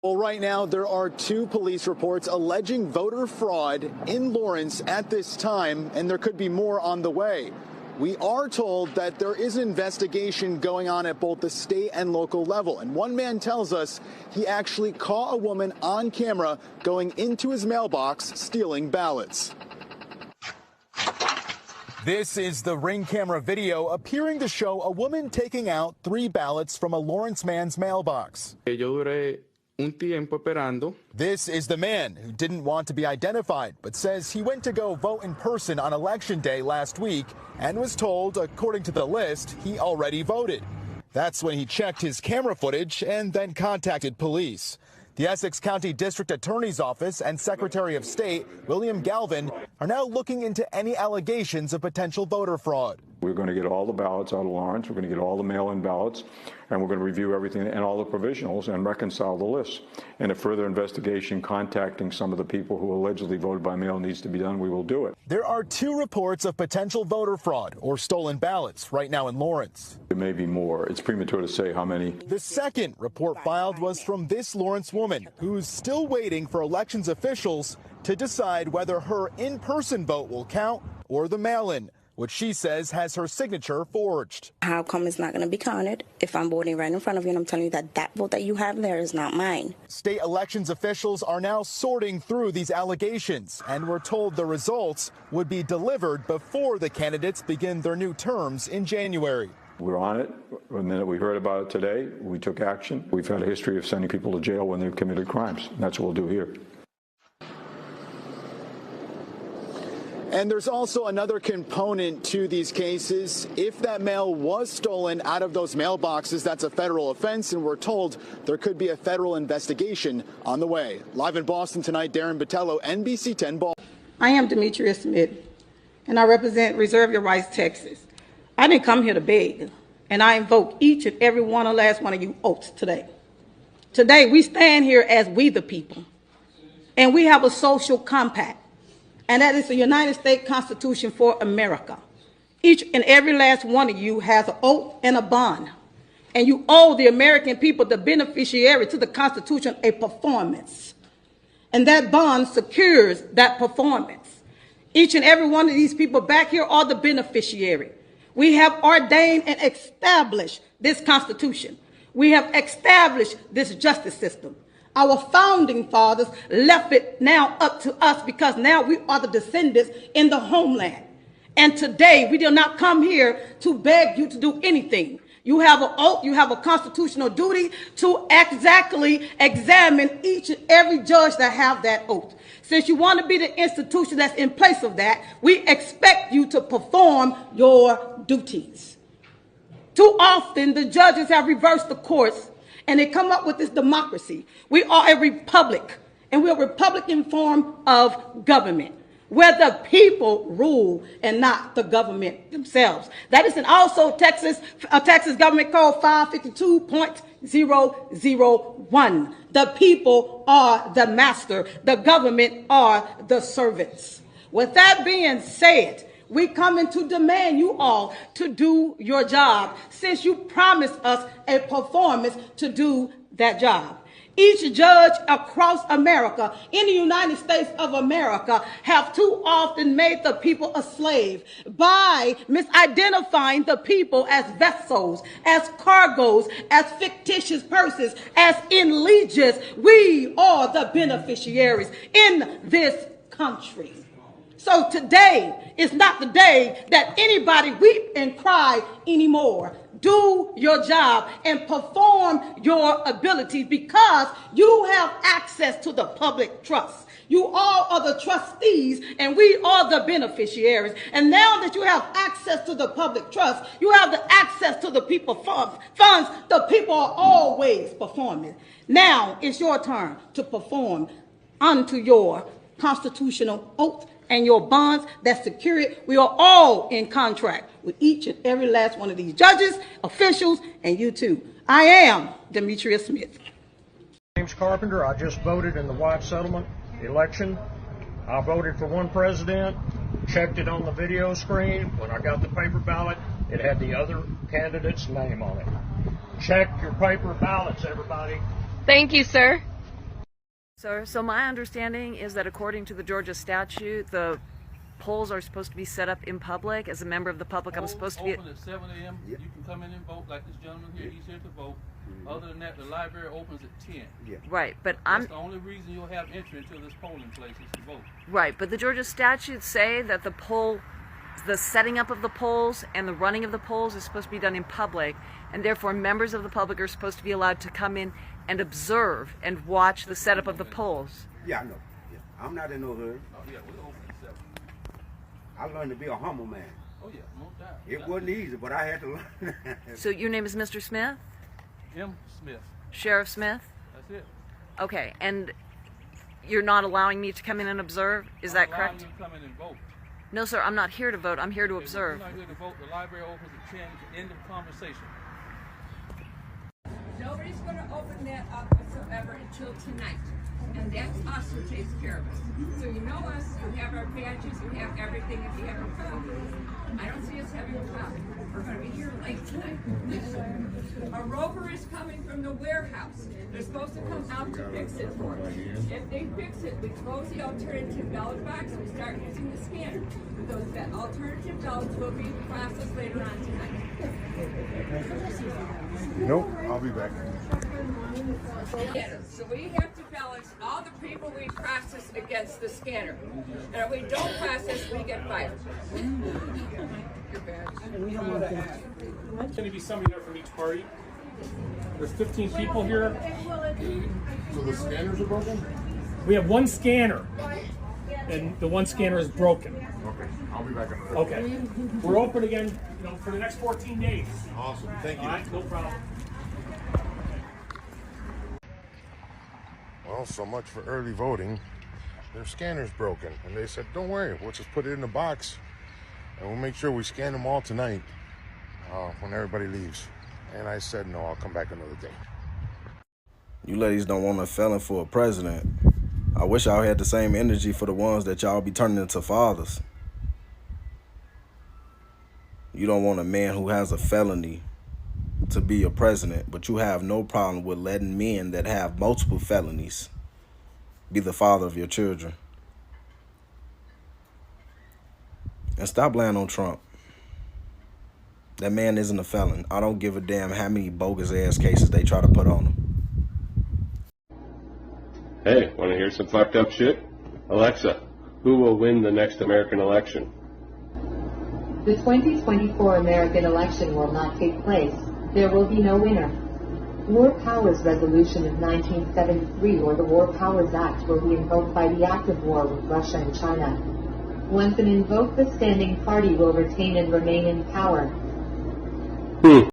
Well, right now, there are 2 police reports alleging voter fraud in Lawrence at this time, and there could be more on the way. We are told that there is an investigation going on at both the state and local level. And one man tells us he actually caught a woman on camera going into his mailbox stealing ballots. This is the Ring camera video appearing to show a woman taking out 3 ballots from a Lawrence man's mailbox. This is the man who didn't want to be identified, but says he went to go vote in person on Election Day last week and was told, according to the list, he already voted. That's when he checked his camera footage and then contacted police. The Essex County District Attorney's Office and Secretary of State, William Galvin, are now looking into any allegations of potential voter fraud. We're going to get all the ballots out of Lawrence, we're going to get all the mail-in ballots, and we're going to review everything and all the provisionals and reconcile the lists. And if further investigation contacting some of the people who allegedly voted by mail needs to be done, we will do it. There are 2 reports of potential voter fraud or stolen ballots right now in Lawrence. There may be more. It's premature to say how many. The second report filed was from this Lawrence woman who's still waiting for elections officials to decide whether her in-person vote will count or the mail-in, which she says has her signature forged. How come it's not going to be counted if I'm voting right in front of you and I'm telling you that that vote that you have there is not mine? State elections officials are now sorting through these allegations and were told the results would be delivered before the candidates begin their new terms in January. We're on it. The minute we heard about it today, we took action. We've had a history of sending people to jail when they've committed crimes. And that's what we'll do here. And there's also another component to these cases. If that mail was stolen out of those mailboxes, that's a federal offense, and we're told there could be a federal investigation on the way. Live in Boston tonight, Darren Botello, NBC 10 Boston. I am Demetria Smith, and I represent Reserve Your Rights, Texas. I didn't come here to beg, and I invoke each and every last one of you oaths today. Today, we stand here as we the people, and we have a social compact. And that is the United States Constitution for America. Each and every last one of you has an oath and a bond. And you owe the American people, the beneficiary to the Constitution, a performance. And that bond secures that performance. Each and every one of these people back here are the beneficiary. We have ordained and established this Constitution. We have established this justice system. Our founding fathers left it now up to us because now we are the descendants in the homeland. And today we did not come here to beg you to do anything. You have an oath, you have a constitutional duty to exactly examine each and every judge that have that oath. Since you want to be the institution that's in place of that, we expect you to perform your duties. Too often the judges have reversed the course and they come up with this democracy. We are a republic, and we're a republican form of government, where the people rule and not the government themselves. That is in also Texas Government Code 552.001. The people are the master. The government are the servants. With that being said, we come to demand you all to do your job, since you promised us a performance to do that job. Each judge across America, in the United States of America, have too often made the people a slave by misidentifying the people as vessels, as cargoes, as fictitious persons, as in lieges. We are the beneficiaries in this country. So today is not the day that anybody weep and cry anymore. Do your job and perform your abilities, because you have access to the public trust. You all are the trustees and we are the beneficiaries. And now that you have access to the public trust, you have the access to the people funds. The people are always performing. Now it's your turn to perform unto your constitutional oath and your bonds that secure it. We are all in contract with each and every last one of these judges, officials, and you too. I am Demetria Smith. James Carpenter. I just voted in the White Settlement election. I voted for one president, checked it on the video screen. When I got the paper ballot, it had the other candidate's name on it. Check your paper ballots, everybody. Thank you, sir. So my understanding is that according to the Georgia statute, the polls are supposed to be set up in public. As a member of the public, I'm supposed to be... Open at 7 a.m. You can come in and vote like this gentleman here. He's here to vote. Other than that, the library opens at 10. Right, but That's the only reason you'll have entry into this polling place is to vote. Right, but the Georgia statutes say that the setting up of the polls and the running of the polls is supposed to be done in public, and therefore members of the public are supposed to be allowed to come in and observe and watch the setup of the polls. Yeah, I know. Yeah. I'm not in no hurry. Oh, yeah, we're open at 7. I learned to be a humble man. Oh, yeah, no doubt. It wasn't easy, but I had to learn. So your name is Mr. Smith? M. Smith. Sheriff Smith? That's it. Okay, and you're not allowing me to come in and observe? Is that correct? I'm allowing you to come in and vote. No, sir, I'm not here to vote. I'm here to observe. You're not here to vote. The library opens at 10. End of conversation. Nobody's going to open that up whatsoever until tonight. And that's us who takes care of us. So you know us, you have our badges, you have everything. If you have a problem, I don't see us having a problem. We're going to be here late tonight. A rover is coming from the warehouse. They're supposed to come out to fix it for us. If they fix it, we close the alternative ballot box and we start using the scanner. Those alternative ballots will be processed later on tonight. Nope, I'll be back. So we have to balance all the people we process against the scanner. And if we don't process, we get fired. There's going to be somebody there from each party. There's 15 people here. So the scanners are broken? We have one scanner, and the one scanner is broken. Okay, I'll be back in a minute. Okay. We're open again, for the next 14 days. Awesome, thank you. All right, no problem. Well, so much for early voting. Their scanner's broken, and they said, don't worry, we'll just put it in the box, and we'll make sure we scan them all tonight when everybody leaves. And I said, no, I'll come back another day. You ladies don't want a felon for a president. I wish y'all had the same energy for the ones that y'all be turning into fathers. You don't want a man who has a felony to be a president, but you have no problem with letting men that have multiple felonies be the father of your children. And stop laying on Trump. That man isn't a felon. I don't give a damn how many bogus ass cases they try to put on him. Hey, want to hear some fucked up shit? Alexa, who will win the next American election? The 2024 American election will not take place. There will be no winner. War Powers Resolution of 1973 or the War Powers Act will be invoked by the act of war with Russia and China. Once an invoked, the standing party will retain and remain in power.